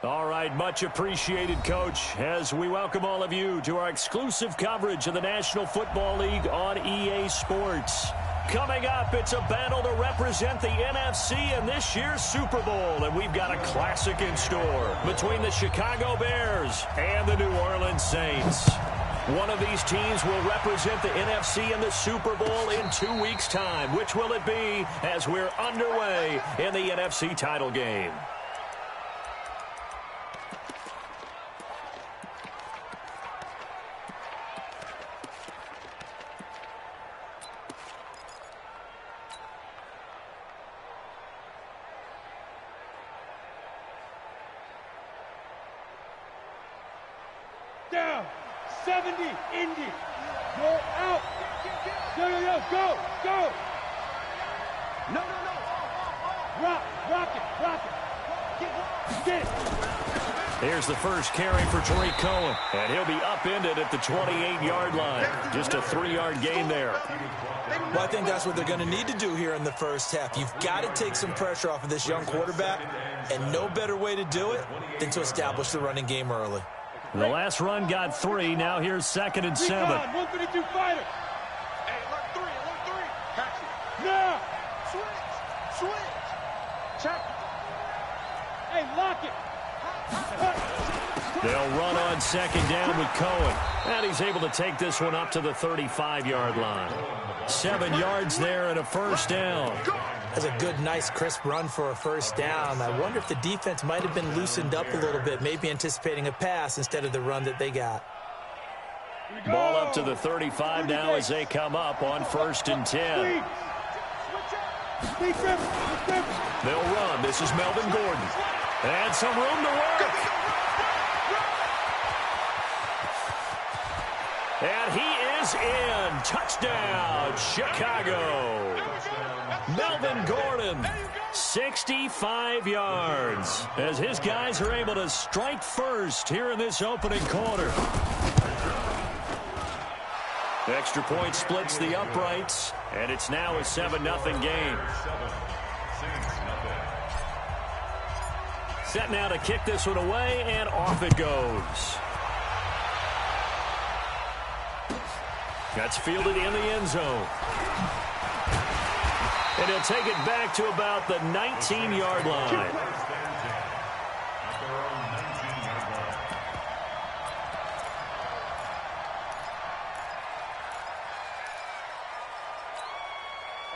All right, much appreciated, Coach, as we welcome all of you to our exclusive coverage of the National Football League on EA Sports. Coming up, it's a battle to represent the NFC in this year's Super Bowl, and we've got a classic in store between the Chicago Bears and the New Orleans Saints. One of these teams will represent the NFC in the Super Bowl in 2 weeks' time. Which will it be as we're underway in the NFC title game? Down. 70, Indy. You're out. Yo, go, go. No. Rock it. Get it. Here's the first carry for Tariq Cohen, and he'll be upended at the 28-yard line. Just a 3-yard gain there. Well, I think that's what they're going to need to do here in the first half. You've got to take some pressure off of this young quarterback, and no better way to do it than to establish the running game early. The last run got 3. Now here's 2nd and 7. 152 fighter. Hey, alert 3. Catch it. Now. Switch. Check. Hey, lock it. They'll run on 2nd down with Cohen. And he's able to take this one up to the 35-yard line. 7 yards there and a first down. That's a good, nice, crisp run for a first down. I wonder if the defense might have been loosened up a little bit, maybe anticipating a pass instead of the run that they got. Ball up to the 35 now as they come up on 1st and 10. They'll run. This is Melvin Gordon. And some room to work. And he is in. Touchdown, Chicago. Melvin Gordon, 65 yards, as his guys are able to strike first here in this opening quarter. The extra point splits the uprights, and it's now a 7-0 game. Set now to kick this one away, and off it goes. That's fielded in the end zone. And he'll take it back to about the 19-yard line.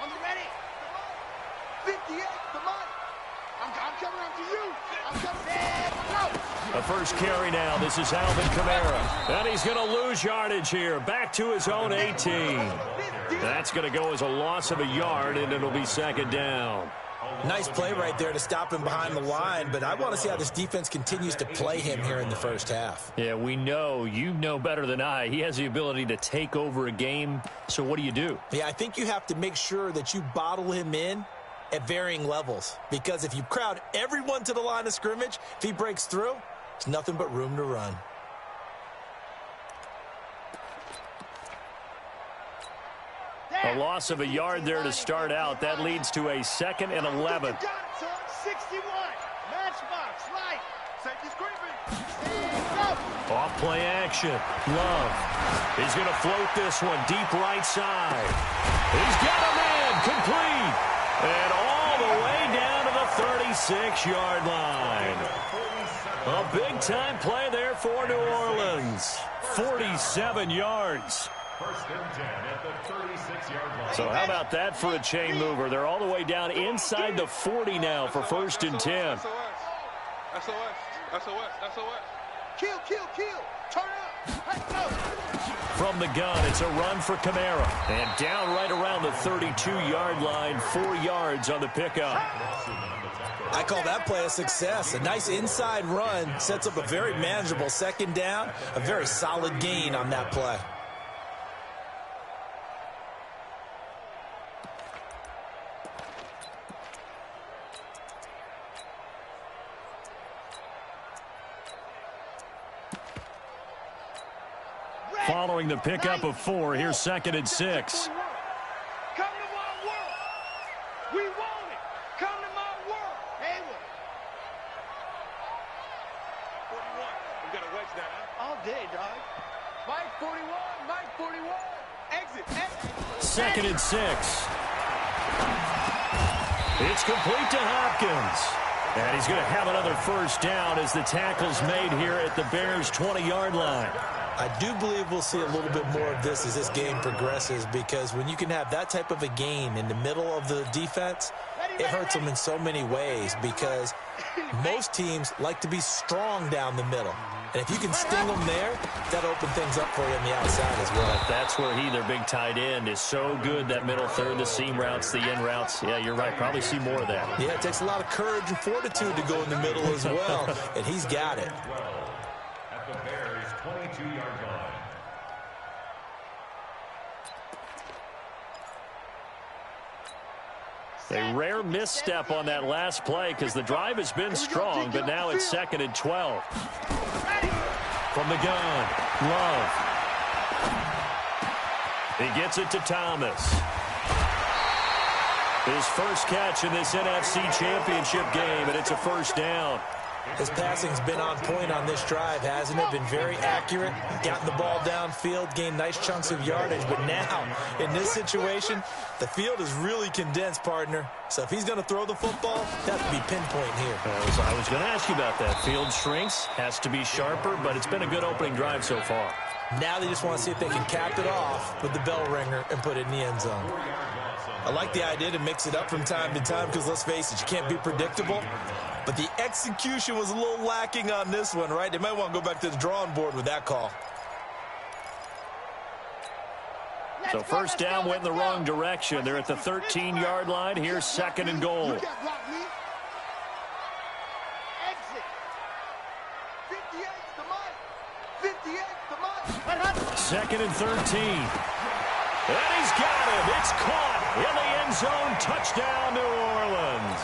On the ready. 58, come on. I'm coming up to you. I'm coming in. Go. A first carry now. This is Alvin Kamara. And he's going to lose yardage here. Back to his own 18. That's going to go as a loss of a yard, and it'll be 2nd down. Nice play right there to stop him behind the line, but I want to see how this defense continues to play him here in the first half. Yeah, we know. You know better than I. He has the ability to take over a game, so what do you do? Yeah, I think you have to make sure that you bottle him in at varying levels, because if you crowd everyone to the line of scrimmage, if he breaks through, it's nothing but room to run. A loss of a yard there to start out. That leads to a 2nd and 11. 61. Matchbox, right. Safety's creeping. Off play action. Love. He's going to float this one deep right side. He's got a man complete. And all the way down to the 36-yard line. A big-time play there for New Orleans. 47 yards. 1st and 10 at the 36-yard line. So how about that for a chain mover? They're all the way down inside the 40 now for 1st and 10. SOS. Kill. Turn up. Let's go. From the gun, it's a run for Kamara. And down right around the 32-yard line, 4 yards on the pickup. I call that play a success. A nice inside run sets up a very manageable 2nd down. A very solid gain on that play. Following the pickup of 4, here's 2nd and 6. Come to my world. We want it. Come to my world. Hayward. All day, dog. Mike 41, Mike 41. Exit. 2nd and 6. It's complete to Hopkins. And he's going to have another first down as the tackle's made here at the Bears' 20-yard line. I do believe we'll see a little bit more of this as this game progresses, because when you can have that type of a gain in the middle of the defense, it hurts them in so many ways, because most teams like to be strong down the middle. And if you can sting them there, that'll open things up for you on the outside as well. That's where their big tight end, is so good, that middle third, the seam routes, the in routes. Yeah, you're right. Probably see more of that. Yeah, it takes a lot of courage and fortitude to go in the middle as well, and he's got it. At the Bears' 22-yard line. A rare misstep on that last play, because the drive has been strong, but now it's 2nd and 12. From the gun, Love. He gets it to Thomas. His first catch in this NFC Championship game, and it's a first down. His passing's been on point on this drive, hasn't it? Been very accurate, gotten the ball downfield, gained nice chunks of yardage. But now, in this situation, the field is really condensed, partner. So if he's going to throw the football, that would be pinpoint here. I was going to ask you about that. Field shrinks, has to be sharper, but it's been a good opening drive so far. Now they just want to see if they can cap it off with the bell ringer and put it in the end zone. I like the idea to mix it up from time to time, because let's face it, you can't be predictable. But the execution was a little lacking on this one, right? They might want to go back to the drawing board with that call. So first down went in the wrong direction. They're at the 13-yard line. Here's 2nd and goal. Exit. 58 to Mike. 58 to Mike. 2nd and 13. And he's got him. It's caught in the end zone. Touchdown, New Orleans.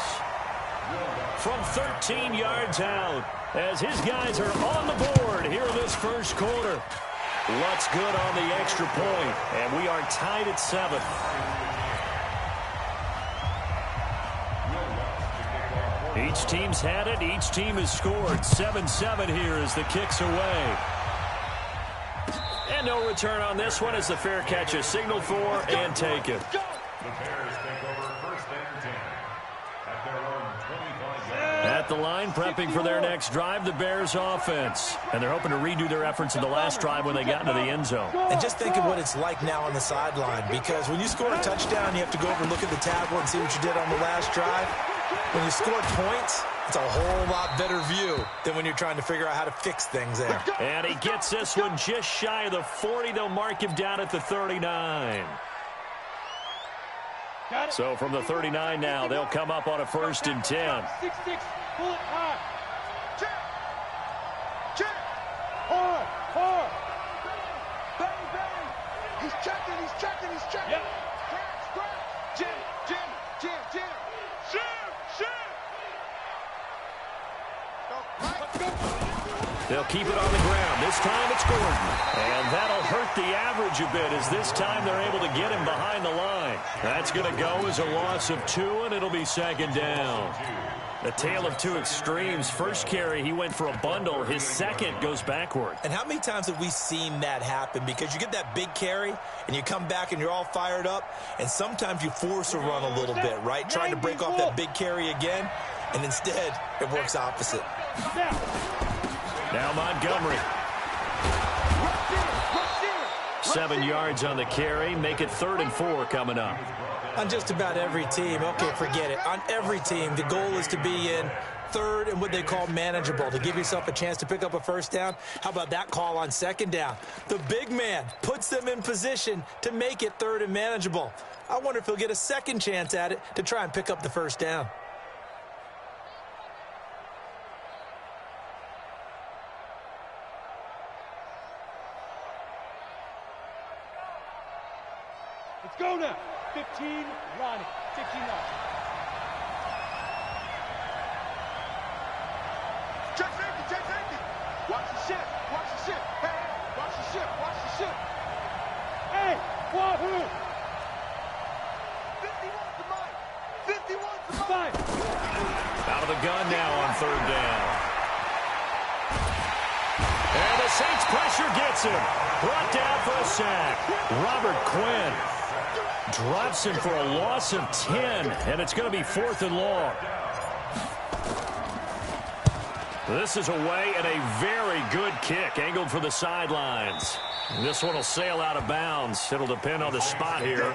From 13 yards out, as his guys are on the board here in this first quarter. What's good on the extra point, and we are tied at 7. Each team's had it. Each team has scored. 7-7 here as the kick's away. And no return on this one as the fair catch is signaled for and taken. The Bears take over 1st and 10 at their own 25-yard line. At the line, prepping for their next drive, the Bears offense. And they're hoping to redo their efforts in the last drive when they got into the end zone. And just think of what it's like now on the sideline, because when you score a touchdown, you have to go over and look at the tablet and see what you did on the last drive. When you score points, it's a whole lot better view than when you're trying to figure out how to fix things there. And he gets this one just shy of the 40. They'll mark him down at the 39. So from the 39 now, they'll come up on a 1st and 10. 6-6, pull it high. Check. Hard. Bang, bang. He's checking. Yep. Scratch. Jim. They'll keep it on the ground. This time it's Gordon. And that'll hurt the average a bit, as this time they're able to get him behind the line. That's going to go as a loss of 2, and it'll be 2nd down. A tale of two extremes. First carry, he went for a bundle. His second goes backward. And how many times have we seen that happen? Because you get that big carry, and you come back and you're all fired up, and sometimes you force a run a little bit, right? Trying to break off that big carry again, and instead it works opposite. Now Montgomery. 7 yards on the carry. Make it 3rd and 4 coming up. On just about every team, okay, forget it. On every team, the goal is to be in 3rd and what they call manageable, to give yourself a chance to pick up a first down. How about that call on 2nd down? The big man puts them in position to make it 3rd and manageable. I wonder if he'll get a second chance at it to try and pick up the first down. Let's go now. 15, Ronnie. 15 now. Check safety. Watch the ship. Hey, watch the ship. Hey, Wahoo! 51 to Mike. Five. Out of the gun now on 3rd down. And Saints pressure gets him. Brought down for a sack. Robert Quinn drops him for a loss of 10, and it's going to be 4th and long. This is away and a very good kick angled for the sidelines. This one will sail out of bounds. It'll depend on the spot here.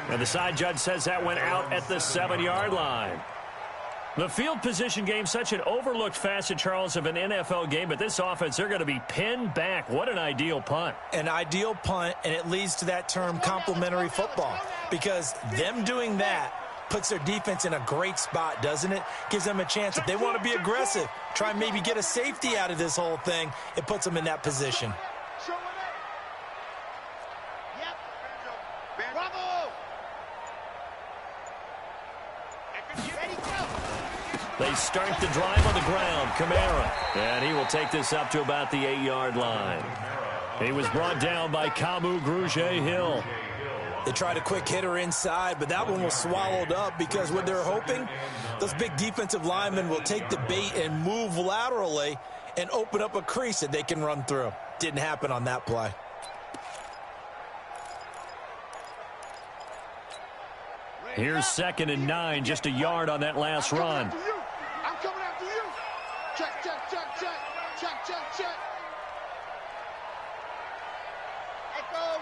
And the side judge says that went out at the 7-yard line. The field position game, such an overlooked facet, Charles, of an NFL game, but this offense, they're going to be pinned back. What an ideal punt. An ideal punt, and it leads to that term complementary football, because them doing that puts their defense in a great spot, doesn't it? Gives them a chance. If they want to be aggressive, try and maybe get a safety out of this whole thing, it puts them in that position. They start the drive on the ground. Kamara. And he will take this up to about the 8-yard line. He was brought down by Kamu Grugier-Hill. They tried a quick hitter inside, but that one was swallowed up because what they're hoping, those big defensive linemen will take the bait and move laterally and open up a crease that they can run through. Didn't happen on that play. Here's 2nd and 9, just a yard on that last run. I'm coming after you. Check, check, check, check. Check, check, check. Echo.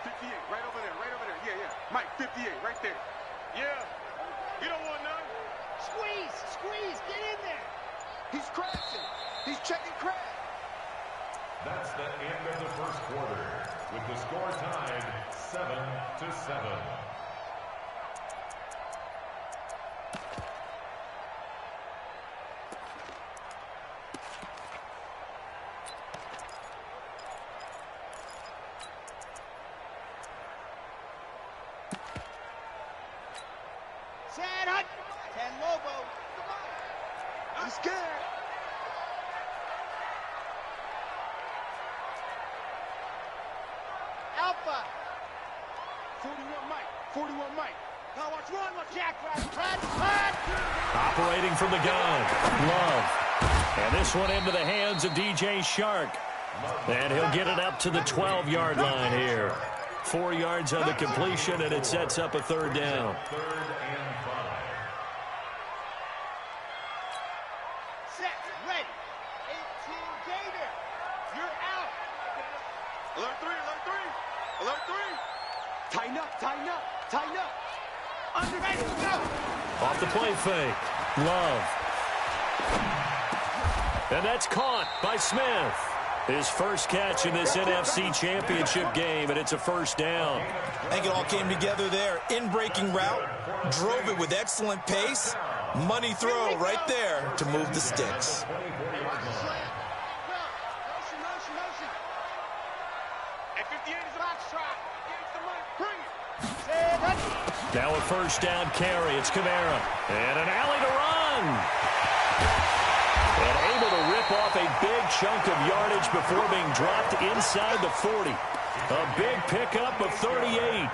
58, right over there, right over there. Yeah, yeah. Mike, 58, right there. Yeah. You don't want none. Squeeze, squeeze, get in there. He's crashing. He's checking crash. That's the end of the first quarter, with the score tied 7-7. Sad Hut. 10 Lobo. Come on. I'm scared. Alpha. 41 Mike. 41 Mike. Now watch one, watch Jack. Cut. Operating from the gun. Love. And this one into the hands of DJ Shark. And he'll get it up to the 12-yard line here. 4 yards on the completion, and it sets up a 3rd down. 3rd and 5. Set. Ready. 18 Gator. You're out. Alert 3, alert 3. Alert 3. Tighten up, tighten up, tighten up. Under ready to go. Off the play fake. Love. And that's caught by Smith. His first catch in this NFC Championship game, and it's a 1st down. I think it all came together there. In-breaking route, drove it with excellent pace. Money throw right there to move the sticks. Motion. At 58 is a box trot. It's the money. Bring it. Set. Hut. Now a 1st down carry. It's Kamara. And an alley to run. And able to rip off a big chunk of yardage before being dropped inside the 40. A big pickup of 38.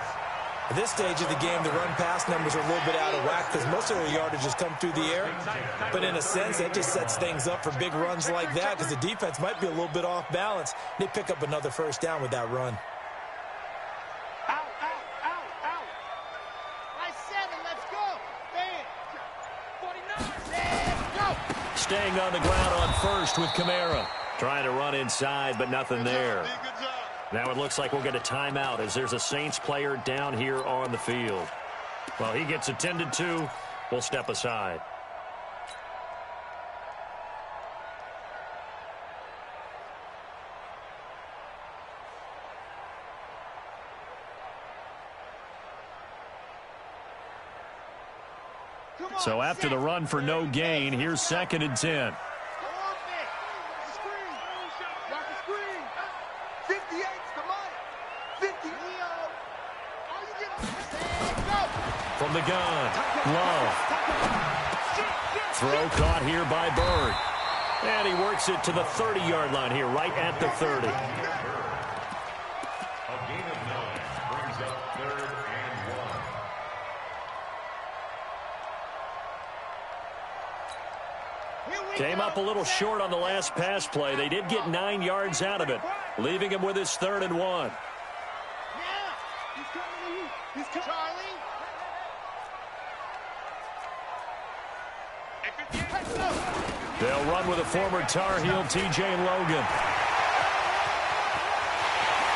At this stage of the game, the run-pass numbers are a little bit out of whack because most of their yardage has come through the air. But in a sense, that just sets things up for big runs like that because the defense might be a little bit off balance. They pick up another 1st down with that run. Out. By 7, let's go. Bam. 49. Set. Go. Staying on the ground on 1st with Kamara. Trying to run inside, but nothing there. Good job. Now it looks like we'll get a timeout as there's a Saints player down here on the field. Well, he gets attended to. We'll step aside. So after the run for no gain, here's 2nd and 10. From the gun, Love. Throw caught here by Bird. And he works it to the 30-yard line here, right at the 30. A gain of 9 brings up 3rd and 1. Here we Came up a little short on the last pass play. They did get 9 yards out of it, leaving him with his 3rd and 1. He's coming to you. He's coming. Charlie. They'll run with a former Tar Heel, T.J. Logan.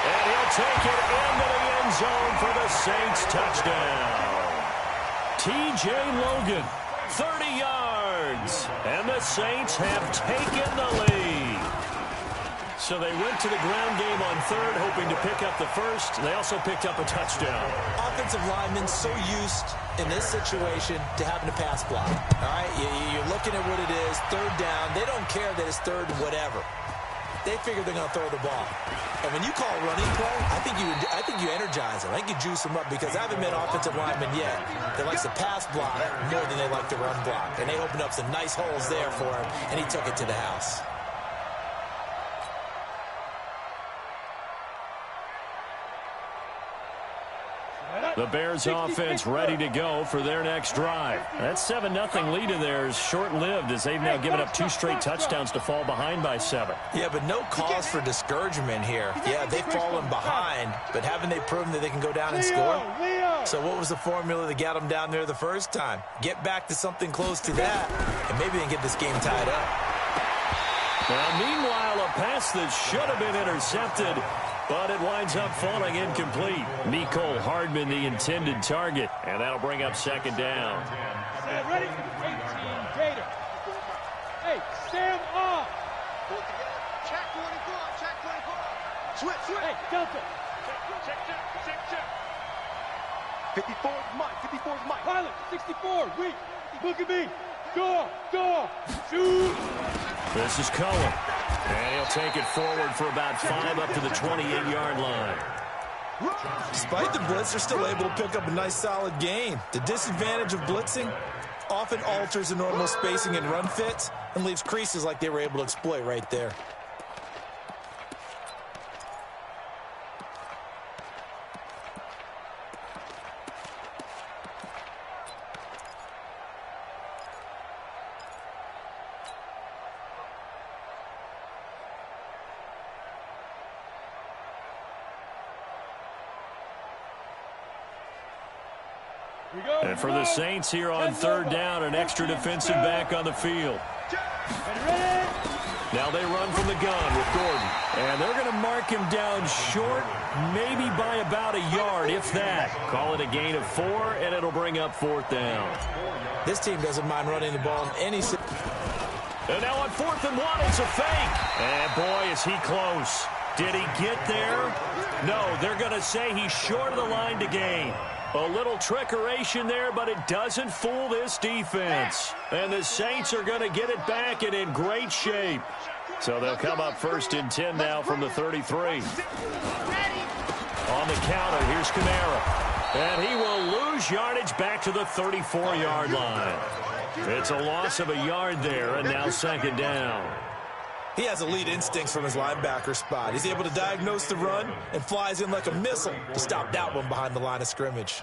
And he'll take it into the end zone for the Saints touchdown. T.J. Logan, 30 yards. And the Saints have taken the lead. So they went to the ground game on 3rd, hoping to pick up the 1st. They also picked up a touchdown. Offensive linemen so used in this situation to having to pass block. All right, you're looking at what it is, 3rd down. They don't care that it's 3rd and whatever. They figure they're going to throw the ball. And when you call a running play, I think you energize them. I think you juice them up because I haven't met offensive linemen yet that likes to pass block more than they like to run block. And they opened up some nice holes there for him, and he took it to the house. The Bears offense ready to go for their next drive. That 7-0 lead of theirs short-lived as they've now given up 2 straight touchdowns to fall behind by 7. Yeah, but no cause for discouragement here. Yeah, they've fallen behind, but haven't they proven that they can go down and score? So what was the formula that got them down there the first time? Get back to something close to that, and maybe they can get this game tied up. Now, meanwhile, a pass that should have been intercepted, but it winds up falling incomplete. Mecole Hardman, the intended target, and that'll bring up 2nd down. Ready? 18 Gator. Hey, stand off. Check 24. Check 24. Switch. Hey, Delta. Check. 54 is Mike. 54 is Mike. Pilot, 64. Weak. Look at me. Go. Shoot. This is Cullen. And he'll take it forward for about 5 up to the 28-yard line. Despite the blitz, they're still able to pick up a nice solid gain. The disadvantage of blitzing often alters the normal spacing and run fits and leaves creases like they were able to exploit right there. And for the Saints here on 3rd down, an extra defensive back on the field. Now they run from the gun with Gordon. And they're going to mark him down short, maybe by about a yard, if that. Call it a gain of 4, and it'll bring up 4th down. This team doesn't mind running the ball in any situation. And now on 4th and 1, it's a fake. And boy, is he close. Did he get there? No, they're going to say he's short of the line to gain. A little trickeration there, but it doesn't fool this defense. And the Saints are going to get it back and in great shape. So they'll come up 1st and 10 now from the 33. On the counter, here's Kamara. And he will lose yardage back to the 34-yard line. It's a loss of a yard there, and now 2nd down. He has elite instincts from his linebacker spot. He's able to diagnose the run and flies in like a missile to stop that one behind the line of scrimmage.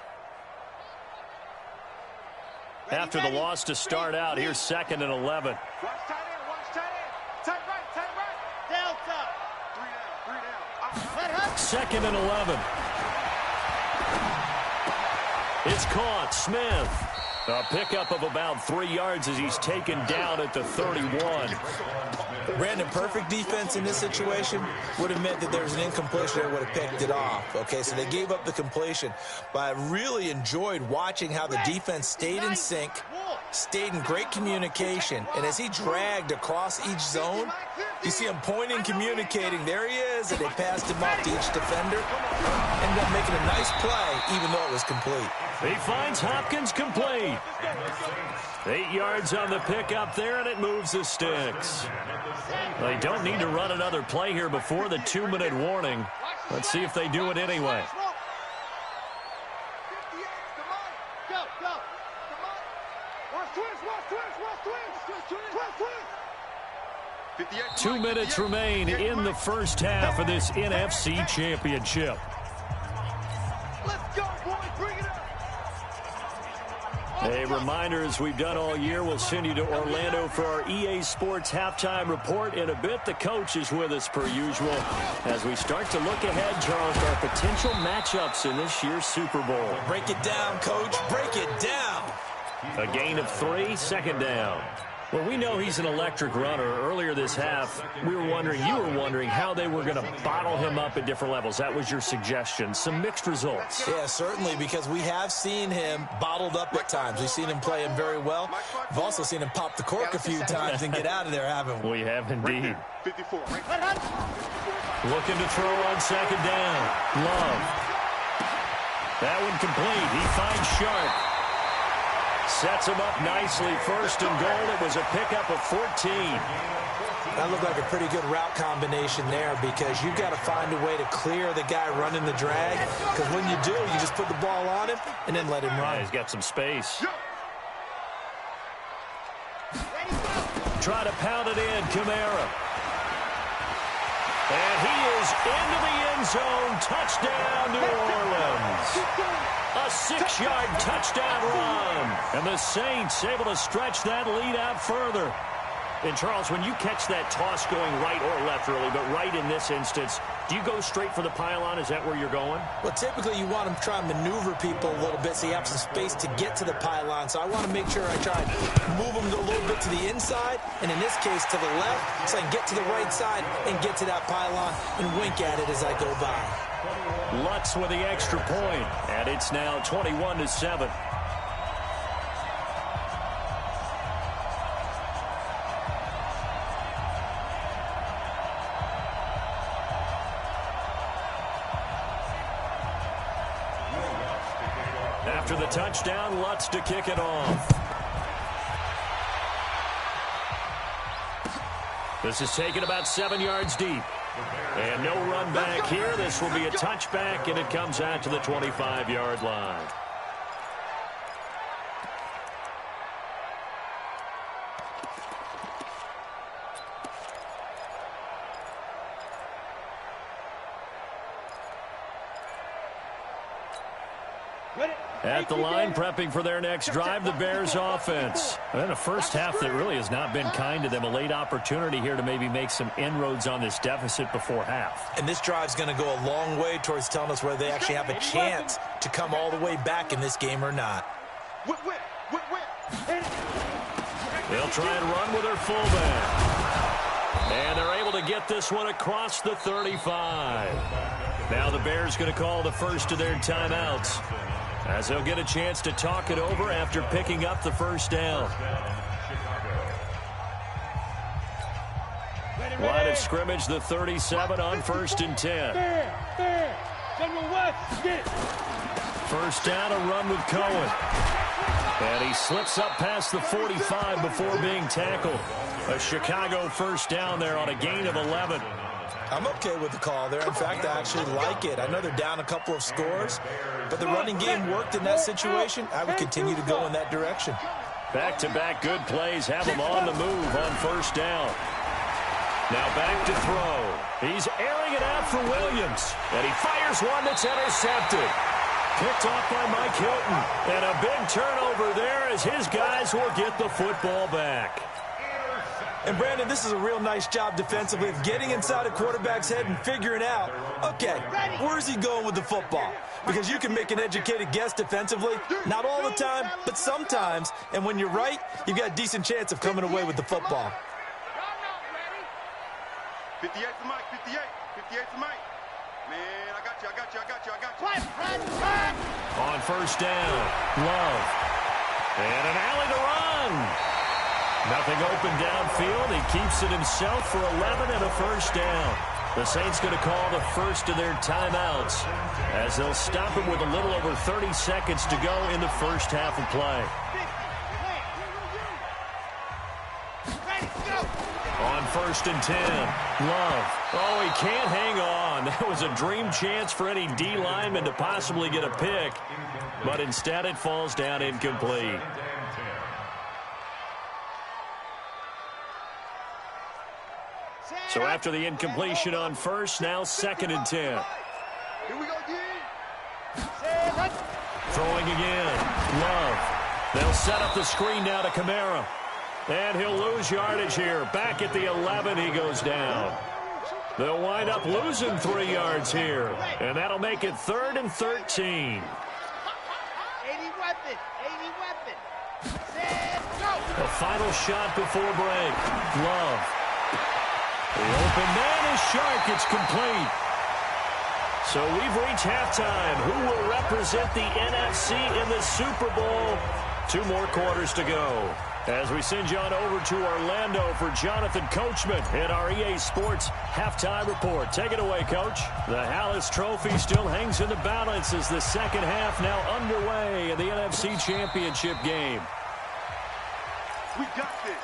After the loss to start out, here's 2nd and 11. Watch tight end. Tight right. Delta. 3 down. 2nd and 11. It's caught. Smith. A pickup of about 3 yards as he's taken down at the 31. Brandon, perfect defense in this situation would have meant that there was an incompletion that would have picked it off. Okay, so they gave up the completion. But I really enjoyed watching how the defense stayed in sync, stayed in great communication. And as he dragged across each zone, you see him pointing, communicating. There he is, and they passed him off to each defender. Ended up making a nice play, even though it was complete. He finds Hopkins complete. 8 yards on the pickup there, and it moves the sticks. They don't need to run another play here before the 2-minute warning. Let's see if they do it anyway. Go. 2 minutes remain in the first half of this NFC Championship. Let's go, boys. Bring it up. A reminder, as we've done all year, we'll send you to Orlando for our EA Sports halftime report in a bit. The coach is with us per usual as we start to look ahead, Charles, to our potential matchups in this year's Super Bowl. Break it down, Coach. Break it down. A gain of 3, second down. Well, we know he's an electric runner. Earlier this half, you were wondering how they were going to bottle him up at different levels. That was your suggestion. Some mixed results. Yeah, certainly, because we have seen him bottled up at times. We've seen him play him very well. We've also seen him pop the cork a few times and get out of there, haven't we? We have indeed. 54. Looking to throw on second down. Love. That one complete. He finds Sharp. Sets him up nicely. First and goal. It was a pickup of 14. That looked like a pretty good route combination there because you've got to find a way to clear the guy running the drag. Because when you do, you just put the ball on him and then let him run. Yeah, he's got some space. Try to pound it in. Kamara. And he is into the end zone. Touchdown, New Orleans. A 6-yard touchdown run. And the Saints able to stretch that lead out further. And, Charles, when you catch that toss going right or left really, but right in this instance, do you go straight for the pylon? Is that where you're going? Well, typically you want to try and maneuver people a little bit so you have some space to get to the pylon. So I want to make sure I try and move them a little bit to the inside, and in this case to the left, so I can get to the right side and get to that pylon and wink at it as I go by. Lutz with the extra point, and it's now 21-7. After the touchdown, Lutz to kick it off. This is taken about 7 yards deep. And no run back here. This will be a touchback, and it comes out to the 25-yard line. At the line, prepping for their next drive, the Bears offense. And a first half that really has not been kind to them. A late opportunity here to maybe make some inroads on this deficit before half. And this drive's going to go a long way towards telling us whether they actually have a chance to come all the way back in this game or not. They'll try and run with their fullback. And they're able to get this one across the 35. Now the Bears going to call the first of their timeouts, as they'll get a chance to talk it over after picking up the first down. Line of scrimmage, the 37 on 1st and 10. First down, a run with Cohen. And he slips up past the 45 before being tackled. A Chicago first down there on a gain of 11. I'm okay with the call there. In fact, I actually like it. I know they're down a couple of scores, but the running game worked in that situation. I would continue to go in that direction. Back-to-back good plays have him on the move on first down. Now back to throw. He's airing it out for Williams, and he fires one that's intercepted. Picked off by Mike Hilton, and a big turnover there as his guys will get the football back. And, Brandon, this is a real nice job defensively of getting inside a quarterback's head and figuring out, okay, where's he going with the football? Because you can make an educated guess defensively, not all the time, but sometimes. And when you're right, you've got a decent chance of coming away with the football. 58 for Mike, 58. 58 for Mike. Man, I got you. On first down, Love. And an alley to run. Nothing open downfield. He keeps it himself for 11 and a first down. The Saints going to call the first of their timeouts as they'll stop him with a little over 30 seconds to go in the first half of play. On 1st and 10, Love. Oh, he can't hang on. That was a dream chance for any D lineman to possibly get a pick, but instead it falls down incomplete. So after the incompletion on first, now 2nd and 10. Here we go again. Throwing again. Love. They'll set up the screen now to Kamara. And he'll lose yardage here. Back at the 11, he goes down. They'll wind up losing 3 yards here. And that'll make it 3rd and 13. 80 weapon. 80 weapon. Set, go. The final shot before break. Love. The open man is Shark. It's complete. So we've reached halftime. Who will represent the NFC in the Super Bowl? 2 more quarters to go. As we send you on over to Orlando for Jonathan Coachman in our EA Sports Halftime Report. Take it away, Coach. The Hallis Trophy still hangs in the balance as the second half now underway in the NFC Championship game. We got this.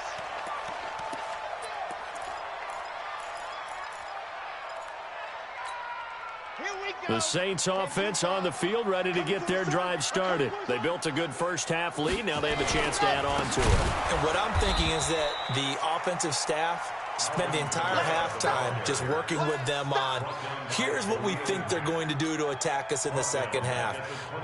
The Saints offense on the field, ready to get their drive started. They built a good first-half lead. Now they have a chance to add on to it. And what I'm thinking is that the offensive staff spent the entire halftime just working with them on, here's what we think they're going to do to attack us in the second half.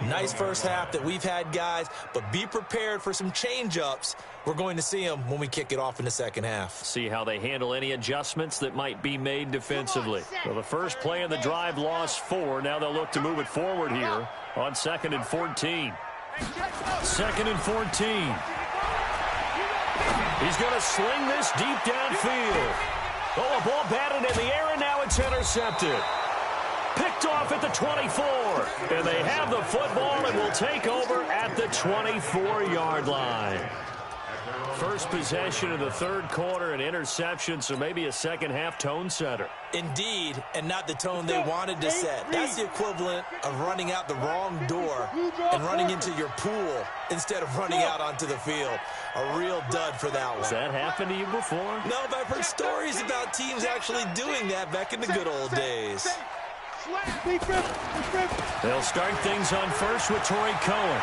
Nice first half that we've had, guys, but be prepared for some change-ups. We're going to see them when we kick it off in the second half. See how they handle any adjustments that might be made defensively. So the first play in the drive lost 4. Now they'll look to move it forward here on 2nd and 14. 2nd and 14. He's going to sling this deep downfield. Oh, a ball batted in the air, and now it's intercepted. Picked off at the 24. And they have the football and will take over at the 24-yard line. First possession of the third quarter, an interception, so maybe a second-half tone setter. Indeed, and not the tone they wanted to set. That's the equivalent of running out the wrong door and running into your pool instead of running out onto the field. A real dud for that one. Has that happened to you before? No, but I've heard stories about teams actually doing that back in the good old days. They'll start things on first with Torrey Cohen.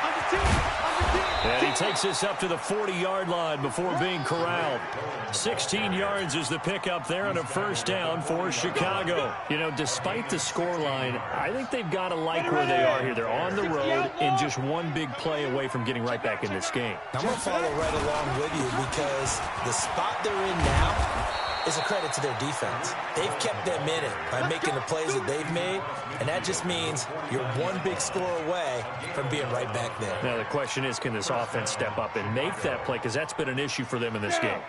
And he takes this up to the 40-yard line before being corralled. 16 yards is the pickup there on a first down for Chicago. You know, despite the scoreline, I think they've got to like where they are here. They're on the road and just one big play away from getting right back in this game. I'm going to follow right along with you because the spot they're in now is a credit to their defense. They've kept them in it by making the plays that they've made, and that just means you're one big score away from being right back there. Now the question is, can this offense step up and make that play? Because that's been an issue for them in this game.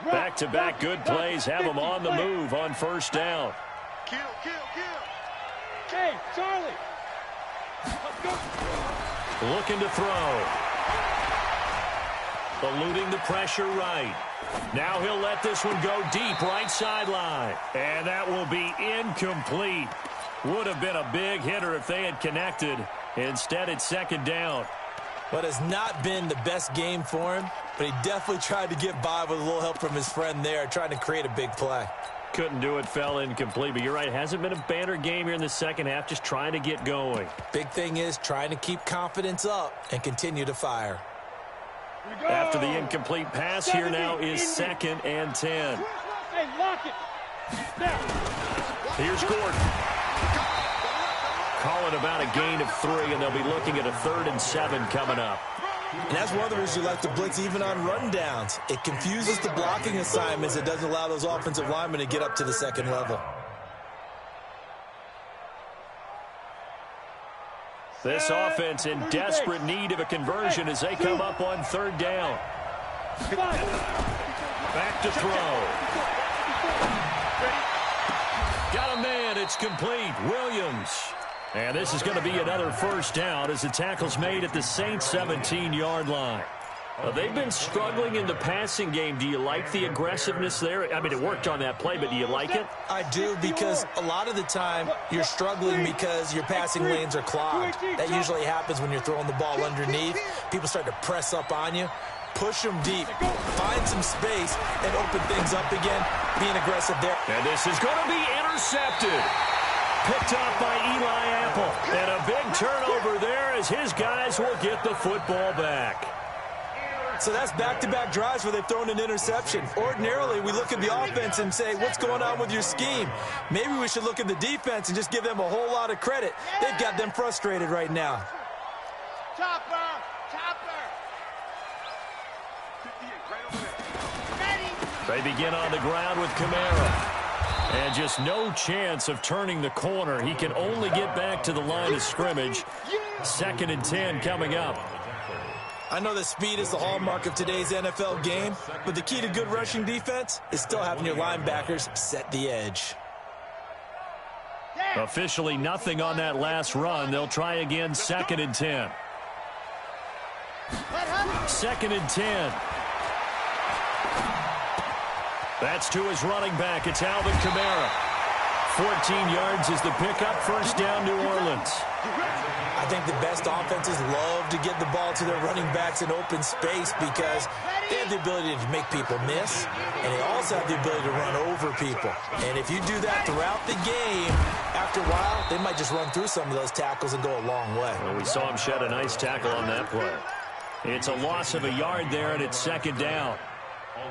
Back-to-back good plays have them on the move on first down. Kill. Hey, Charlie. Let's go. Looking to throw. Eluding the pressure right. Now he'll let this one go deep right sideline. And that will be incomplete. Would have been a big hitter if they had connected. Instead, it's second down. But it's not been the best game for him, but he definitely tried to get by with a little help from his friend there, trying to create a big play. Couldn't do it, fell incomplete. But you're right, hasn't been a banner game here in the second half, just trying to get going. Big thing is trying to keep confidence up and continue to fire. After the incomplete pass, here now is 2nd and 10. Hey, lock it. Here's Gordon. Calling about a gain of 3, and they'll be looking at a 3rd and 7 coming up. And that's one of the reasons you like to blitz even on rundowns. It confuses the blocking assignments. It doesn't allow those offensive linemen to get up to the second level. This offense in desperate need of a conversion as they come up on 3rd down. Back to throw. Got a man. It's complete. Williams. And this is going to be another first down as the tackle's made at the Saints' 17-yard line. They've been struggling in the passing game. Do you like the aggressiveness there? I mean, it worked on that play, but do you like it? I do, because a lot of the time you're struggling because your passing lanes are clogged. That usually happens when you're throwing the ball underneath. People start to press up on you. Push them deep. Find some space and open things up again. Being aggressive there. And this is going to be intercepted. Picked up by Eli Apple. And a big turnover there as his guys will get the football back. So that's back-to-back drives where they've thrown an interception. Ordinarily, we look at the offense and say, what's going on with your scheme? Maybe we should look at the defense and just give them a whole lot of credit. They've got them frustrated right now. Chopper. They begin on the ground with Kamara. And just no chance of turning the corner. He can only get back to the line of scrimmage. 2nd and 10 coming up. I know that speed is the hallmark of today's NFL game, but the key to good rushing defense is still having your linebackers set the edge. Officially nothing on that last run. They'll try again 2nd and 10. 2nd and 10. That's to his running back. It's Alvin Kamara. 14 yards is the pickup. First down, New Orleans. I think the best offenses love to get the ball to their running backs in open space because they have the ability to make people miss, and they also have the ability to run over people. And if you do that throughout the game, after a while, they might just run through some of those tackles and go a long way. Well, we saw him shed a nice tackle on that play. It's a loss of a yard there, and it's 2nd down.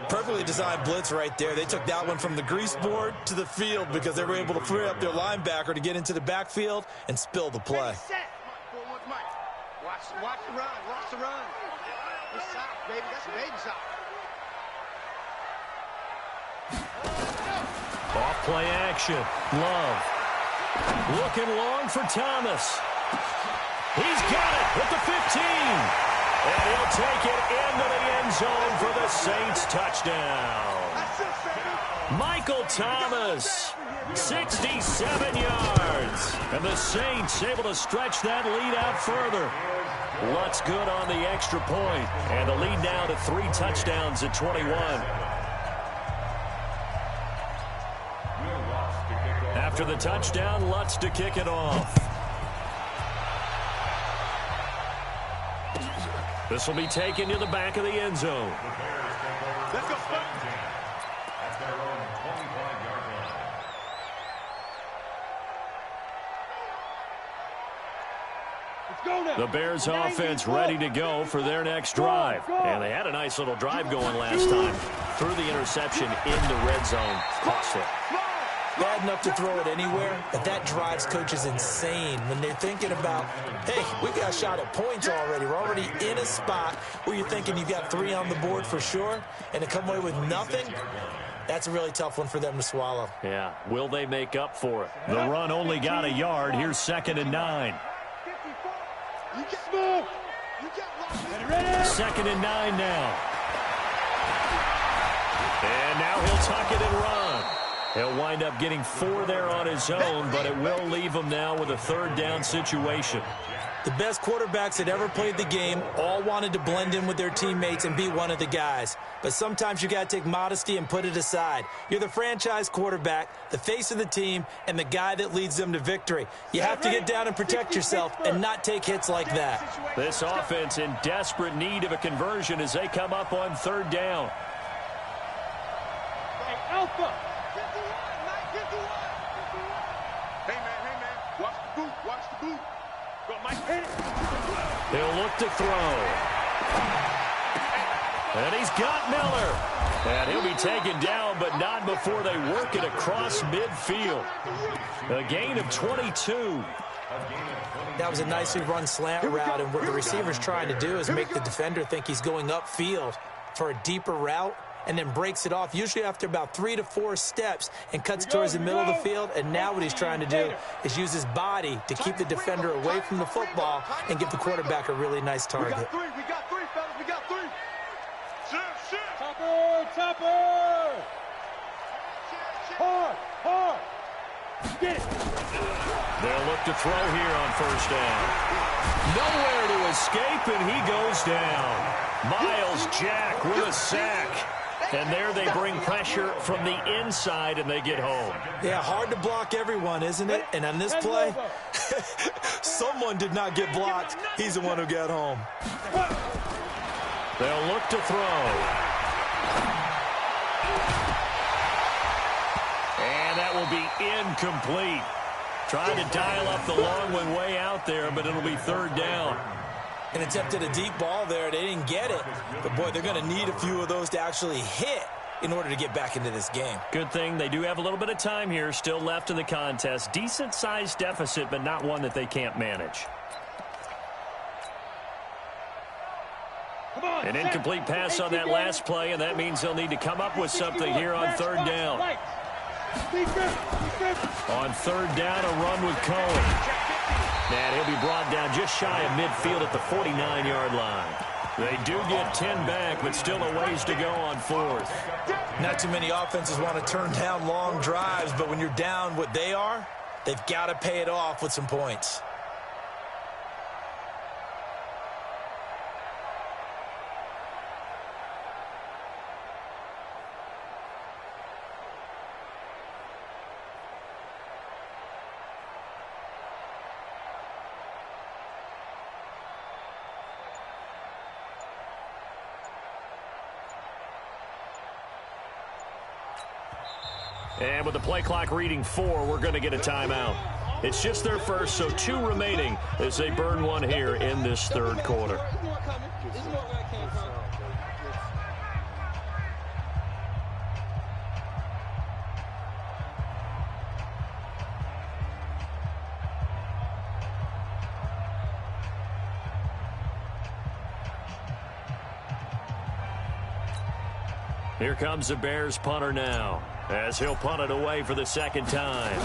Perfectly designed blitz right there. They took that one from the grease board to the field because they were able to free up their linebacker to get into the backfield and spill the play. Watch the run. Watch the run. It's soft, baby. That's baby soft. Off play action. Love. Looking long for Thomas. He's got it at the 15. And he'll take it into the end zone for the Saints touchdown. Michael Thomas, 67 yards. And the Saints able to stretch that lead out further. Lutz good on the extra point. And the lead now to 3 touchdowns at 21. After the touchdown, Lutz to kick it off. This will be taken to the back of the end zone. Let's go. At their own 25-yard line. Let's go now. The Bears offense ready to go for their next drive. And they had a nice little drive going last time. Threw the interception in the red zone. Cost it. Bad enough to throw it anywhere, but that drives coaches insane when they're thinking about, hey, we've got a shot at points already. We're already in a spot where you're thinking you've got 3 on the board for sure, and to come away with nothing, that's a really tough one for them to swallow. Yeah, will they make up for it? The run only got a yard. Here's 2nd and 9. Move. 2nd and 9 now. And now he'll tuck it and run. He'll wind up getting 4 there on his own, but it will leave him now with a 3rd down situation. The best quarterbacks that ever played the game all wanted to blend in with their teammates and be one of the guys. But sometimes you got to take modesty and put it aside. You're the franchise quarterback, the face of the team, and the guy that leads them to victory. You have to get down and protect yourself and not take hits like that. This offense in desperate need of a conversion as they come up on 3rd down. Alpha. Hey, man. Watch the boot. Go, Mike. He'll look to throw. And he's got Miller. And he'll be taken down, but not before they work it across midfield. A gain of 22. That was a nicely run slant route, and what the receiver's trying to do is make the defender think he's going upfield for a deeper route, and then breaks it off, usually after about 3 to 4 steps, and cuts towards the middle of the field. And now what he's trying to do is use his body to keep the defender away from the football and give the quarterback a really nice target. We got 3, fellas. We got 3. Shit. Topper. Hard. Get it. They'll look to throw here on 1st down. Nowhere to escape, and he goes down. Miles Jack with a sack. And there they bring pressure from the inside, and they get home. Yeah, hard to block everyone, isn't it? And on this play, someone did not get blocked. He's the one who got home. They'll look to throw. And that will be incomplete. Trying to dial up the long one way out there, but it'll be 3rd down. And attempted a deep ball there. They didn't get it. But, boy, they're going to need a few of those to actually hit in order to get back into this game. Good thing they do have a little bit of time here still left in the contest. Decent-sized deficit, but not one that they can't manage. Come on. An incomplete pass on that last play, and that means they'll need to come up with something here on third down. On third down, a run with Cohen. And he'll be brought down just shy of midfield at the 49-yard line. They do get 10 back, but still a ways to go on fourth. Not too many offenses want to turn down long drives, but when you're down what they are, they've got to pay it off with some points. And with the play clock reading 4, we're going to get a timeout. It's just their first, so 2 remaining as they burn one here in this third quarter. Here comes the Bears punter now, as he'll punt it away for the second time.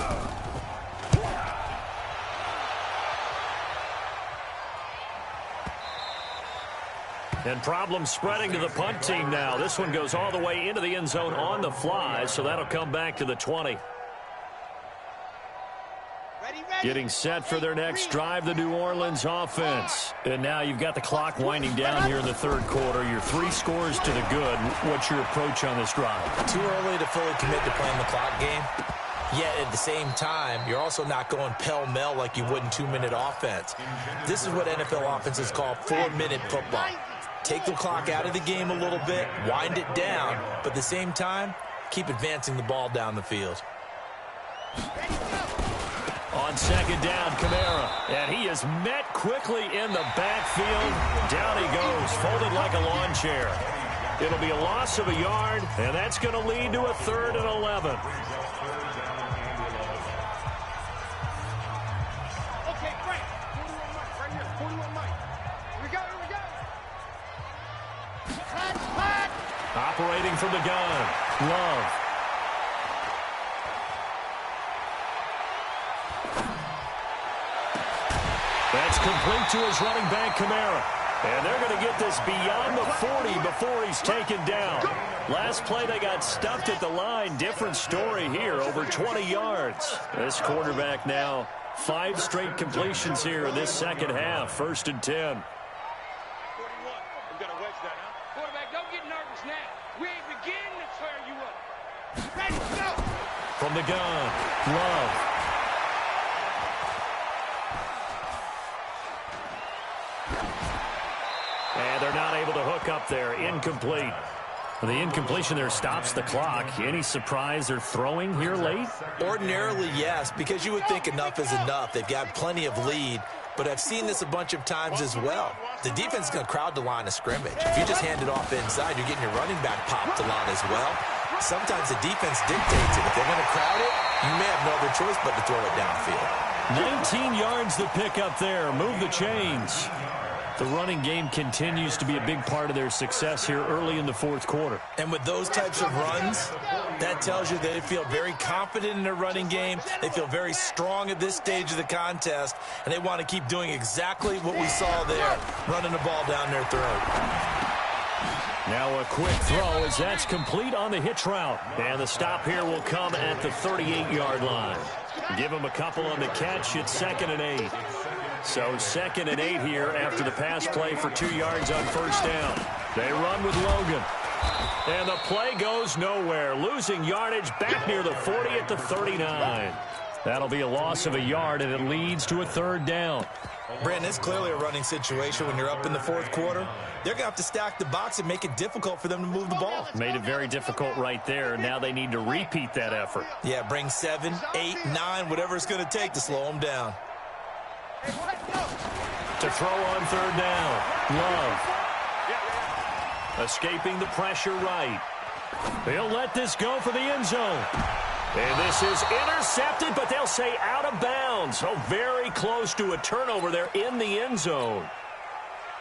And problems spreading to the punt team now. This one goes all the way into the end zone on the fly, so that'll come back to the 20. Getting set for their next drive, the New Orleans offense. And now you've got the clock winding down here in the third quarter. Your 3 scores to the good. What's your approach on this drive? Too early to fully commit to playing the clock game. Yet at the same time, you're also not going pell-mell like you would in 2-minute offense. This is what NFL offenses call 4-minute football. Take the clock out of the game a little bit, wind it down, but at the same time, keep advancing the ball down the field. On second down, Kamara, and he is met quickly in the backfield. Down he goes, folded like a lawn chair. It'll be a loss of a yard, and that's going to lead to a 3rd and 11. Okay, Frank. 41 Mike, right here. 41 Mike. We got it. Hot. Operating from the gun, Love. That's complete to his running back, Kamara. And they're going to get this beyond the 40 before he's taken down. Last play, they got stuffed at the line. Different story here, over 20 yards. This quarterback now, 5 straight completions here in this second half. 1st and 10. 41. We got to wedge that, huh? Quarterback, don't get nervous now. We ain't beginning to tear you up. Ready, go! From the gun, Love. And they're not able to hook up there. Incomplete. The incompletion there stops the clock. Any surprise they're throwing here late? Ordinarily, yes, because you would think enough is enough. They've got plenty of lead, but I've seen this a bunch of times as well. The defense is going to crowd the line of scrimmage. If you just hand it off inside, you're getting your running back popped a lot as well. Sometimes the defense dictates it. If they're going to crowd it, you may have no other choice but to throw it downfield. 19 yards the pick up there. Move the chains. The running game continues to be a big part of their success here early in the fourth quarter. And with those types of runs, that tells you they feel very confident in their running game. They feel very strong at this stage of the contest, and they want to keep doing exactly what we saw there, running the ball down their throat. Now a quick throw as that's complete on the hitch route. And the stop here will come at the 38-yard line. Give him a couple on the catch. It's 2nd and 8. So 2nd and 8 here after the pass play for 2 yards on 1st down. They run with Logan. And the play goes nowhere. Losing yardage back near the 40 at the 39. That'll be a loss of a yard, and it leads to a 3rd down. Brandon, it's clearly a running situation when you're up in the fourth quarter. They're going to have to stack the box and make it difficult for them to move the ball. Made it very difficult right there. Now they need to repeat that effort. Yeah, bring 7, 8, 9, whatever it's going to take to slow them down. To throw on 3rd down, Love. Escaping the pressure right. They'll let this go for the end zone. And this is intercepted, but they'll say out of bounds. So very close to a turnover there in the end zone.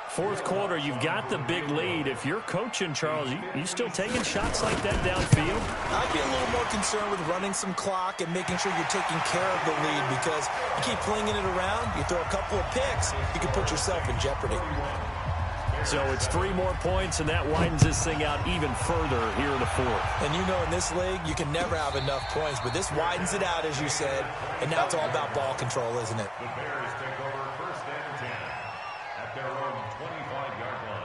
Fourth quarter, you've got the big lead. If you're coaching, Charles, you still taking shots like that downfield? I'd be a little more concerned with running some clock and making sure you're taking care of the lead, because you keep flinging it around, you throw a couple of picks, you can put yourself in jeopardy. So it's 3 more points, and that widens this thing out even further here in the fourth. And you know in this league, you can never have enough points, but this widens it out, as you said, and now it's all about ball control, isn't it? The Bears take over first and 10 at their own 25-yard line.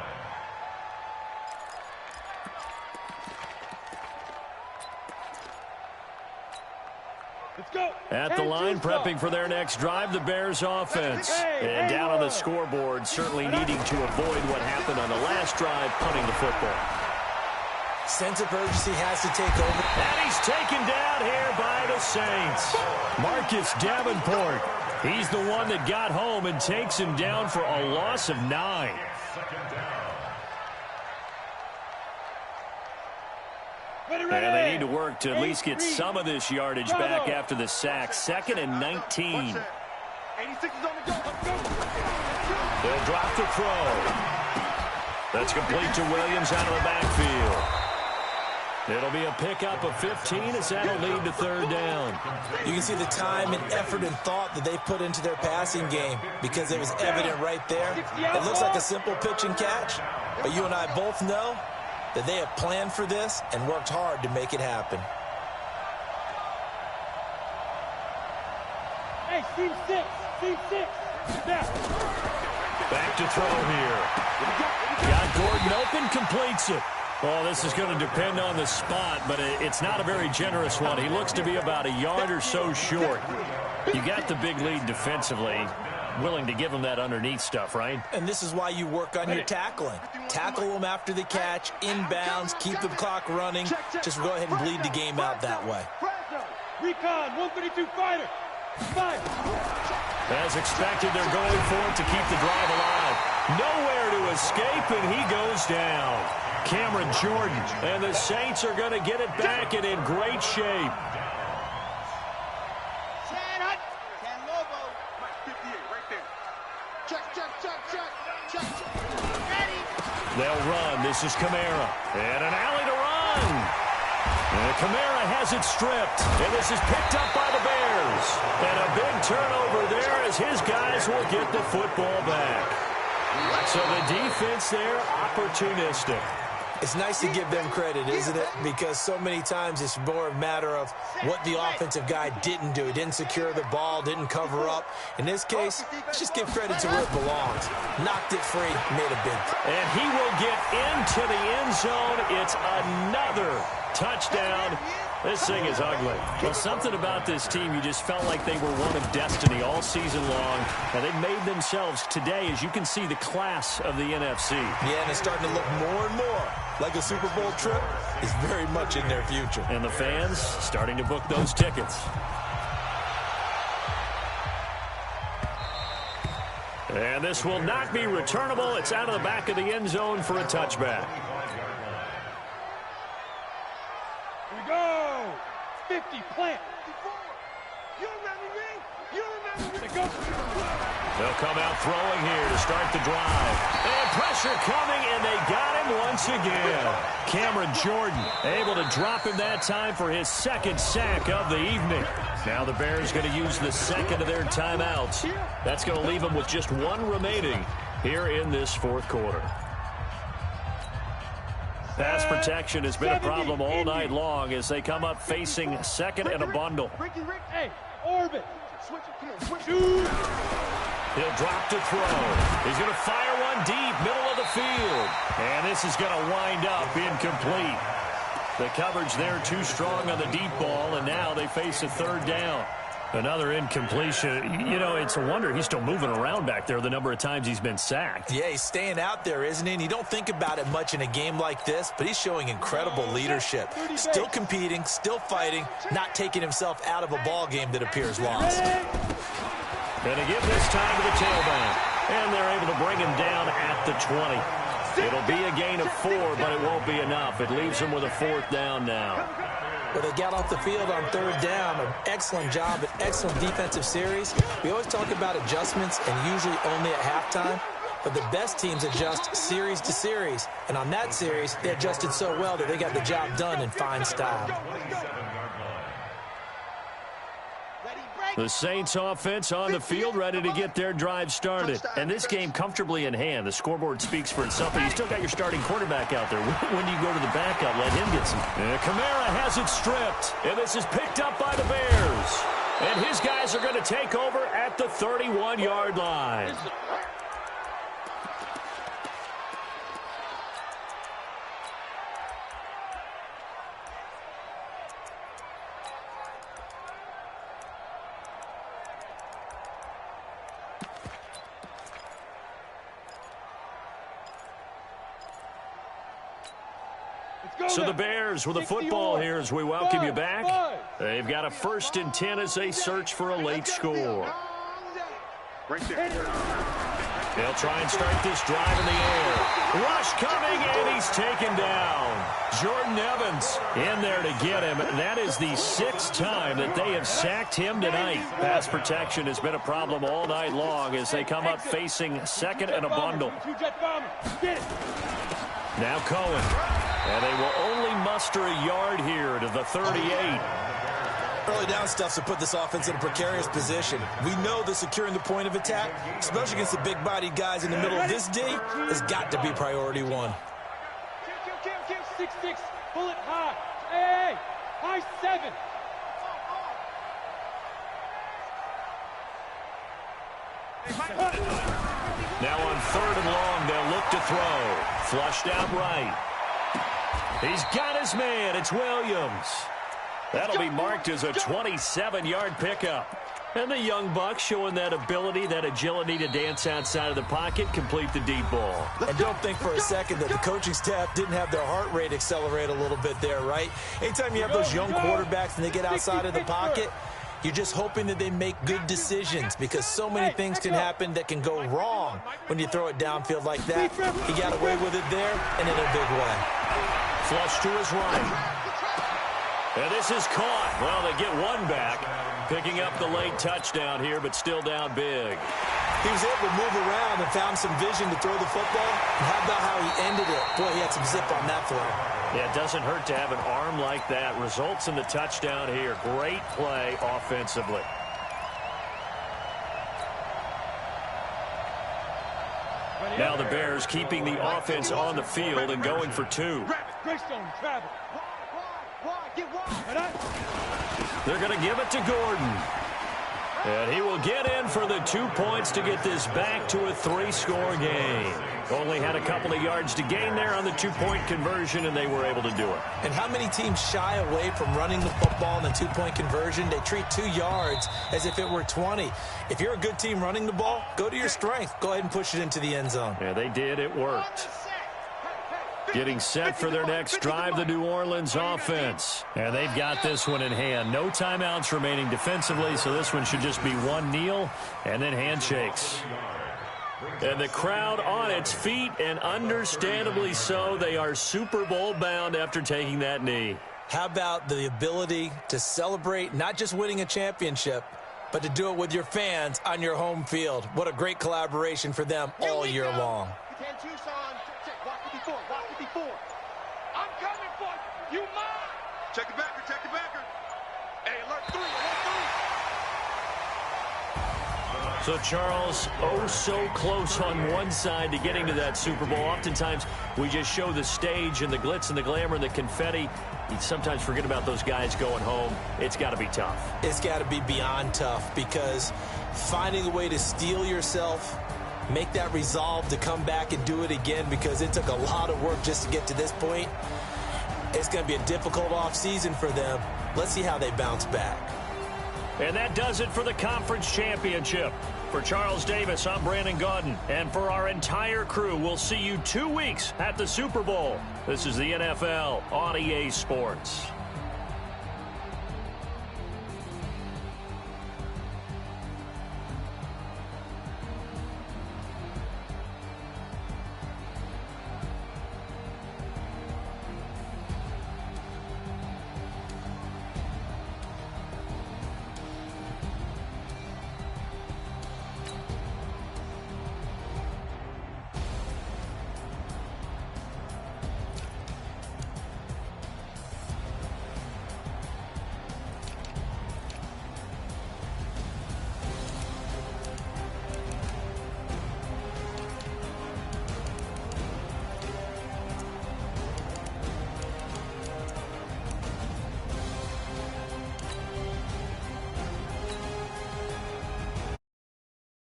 Let's go. At the line, prepping for their next drive, the Bears offense. And down on the scoreboard, certainly needing to avoid what happened on the last drive, punting the football. Sense of urgency has to take over. And he's taken down here by the Saints. Marcus Davenport. He's the one that got home and takes him down for a loss of 9. Second down. And they need to work to at least get some of this yardage back after the sack. 2nd and 19. 86 is on the go. They'll drop the throw. That's complete to Williams out of the backfield. It'll be a pickup of 15 as that'll lead to third down. You can see the time and effort and thought that they put into their passing game, because it was evident right there. It looks like a simple pitch and catch, but you and I both know that they have planned for this and worked hard to make it happen. Hey, team 6. Team 6. Back to throw here. Got Gordon open, completes it. Well, this is going to depend on the spot, but it's not a very generous one. He looks to be about a yard or so short. You got the big lead defensively. Willing to give him that underneath stuff, right? And this is why you work on your tackling. Tackle them after the catch, inbounds, keep the clock running. Just go ahead and bleed the game out that way. Recon, 132 fighter. Fight. As expected, they're going for it to keep the drive alive. Nowhere to escape, and he goes down. Cameron Jordan, and the Saints are going to get it back and in great shape. They'll run. This is Kamara. And an alley to run. And Kamara has it stripped. And this is picked up by the Bears. And a big turnover there as his guys will get the football back. So the defense there, opportunistic. It's nice to give them credit, isn't it? Because so many times it's more a matter of what the offensive guy didn't do. He didn't secure the ball, didn't cover up. In this case, let's just give credit to where it belongs. Knocked it free, made a big play. And he will get into the end zone. It's another touchdown. This thing is ugly. Well, something about this team, you just felt like they were one of destiny all season long. And they've made themselves today, as you can see, the class of the NFC. Yeah, and it's starting to look more and more like a Super Bowl trip is very much in their future. And the fans starting to book those tickets. And this will not be returnable. It's out of the back of the end zone for a touchback. Here we go. 50, plant. You remember me? You remember me? Go. They'll come out throwing here to start the drive. And pressure coming, and they got him once again. Cameron Jordan able to drop him that time for his 2nd sack of the evening. Now the Bears going to use the 2nd of their timeouts. That's going to leave them with just 1 remaining here in this 4th quarter. Pass protection has been a problem all night long as they come up facing 2nd and a bundle. Hey, orbit. Switch it. Come on, switch. He'll drop to throw. He's going to fire one deep, middle of the field. And this is going to wind up incomplete. The coverage there too strong on the deep ball, and now they face a 3rd down. Another incompletion. You know, it's a wonder he's still moving around back there the number of times he's been sacked. Yeah, he's staying out there, isn't he? And you don't think about it much in a game like this, but he's showing incredible leadership. Still competing, still fighting, not taking himself out of a ball game that appears lost. Going to give this time to the tailback. And they're able to bring him down at the 20. It'll be a gain of 4, but it won't be enough. It leaves him with a 4th down now. Well, they got off the field on 3rd down. An excellent job, an excellent defensive series. We always talk about adjustments and usually only at halftime. but the best teams adjust series to series. And on that series, they adjusted so well that they got the job done in fine style. The Saints offense on the field, ready to get their drive started. And this game comfortably in hand. The scoreboard speaks for itself, but you still got your starting quarterback out there. When do you go to the backup? Let him get some. Kamara has it stripped, and this is picked up by the Bears. And his guys are going to take over at the 31-yard line. So the Bears with a football here as we welcome you back. They've got a 1st and 10 as they search for a late score. They'll try and start this drive in the air. Rush coming, and he's taken down. Jordan Evans in there to get him. That is the 6th time that they have sacked him tonight. Pass protection has been a problem all night long as they come up facing 2nd and a bundle. Now Cohen. And they will only muster a yard here to the 38. Early down stuff to put this offense in a precarious position. We know that securing the point of attack, especially against the big-bodied guys in the middle of this D, has got to be priority one. 6-6, pull it high. Hey, high 7. Now on 3rd and long, they'll look to throw. Flushed out right. He's got his man. It's Williams. That'll be marked as a 27-yard pickup. And the young buck showing that ability, that agility to dance outside of the pocket, complete the deep ball. And don't think for a second that the coaching staff didn't have their heart rate accelerate a little bit there, right? Anytime you have those young quarterbacks and they get outside of the pocket, you're just hoping that they make good decisions because so many things can happen that can go wrong when you throw it downfield like that. He got away with it there and in a big way. Flush to his right. And this is caught. Well, they get one back. Picking up the late touchdown here, but still down big. He was able to move around and found some vision to throw the football. And how about how he ended it? Boy, he had some zip on that throw. Yeah, it doesn't hurt to have an arm like that. Results in the touchdown here. Great play offensively. Now the Bears keeping the offense on the field and going for 2. They're going to give it to Gordon. And he will get in for the 2 points to get this back to a 3-score game. Only had a couple of yards to gain there on the 2-point conversion, and they were able to do it. And how many teams shy away from running the football in the 2-point conversion? They treat 2 yards as if it were 20. If you're a good team running the ball, go to your strength. Go ahead and push it into the end zone. Yeah, they did. It worked. Getting set for their next drive, the New Orleans offense. And they've got this one in hand. No timeouts remaining defensively, so this one should just be one kneel and then handshakes. And the crowd on its feet, and understandably so. They are Super Bowl bound after taking that knee. How about the ability to celebrate not just winning a championship, but to do it with your fans on your home field? What a great collaboration for them all year long. I'm coming for you. You mine. Check the backer, check the backer. Hey, alert 3, alert 3. So, Charles, oh so close on one side to getting to that Super Bowl. Oftentimes, we just show the stage and the glitz and the glamour and the confetti. You sometimes forget about those guys going home. It's got to be tough. It's got to be beyond tough because finding a way to steel yourself, make that resolve to come back and do it again because it took a lot of work just to get to this point. It's going to be a difficult offseason for them. Let's see how they bounce back. And that does it for the conference championship. For Charles Davis, I'm Brandon Gaudin. And for our entire crew, we'll see you 2 weeks at the Super Bowl. This is the NFL on EA Sports.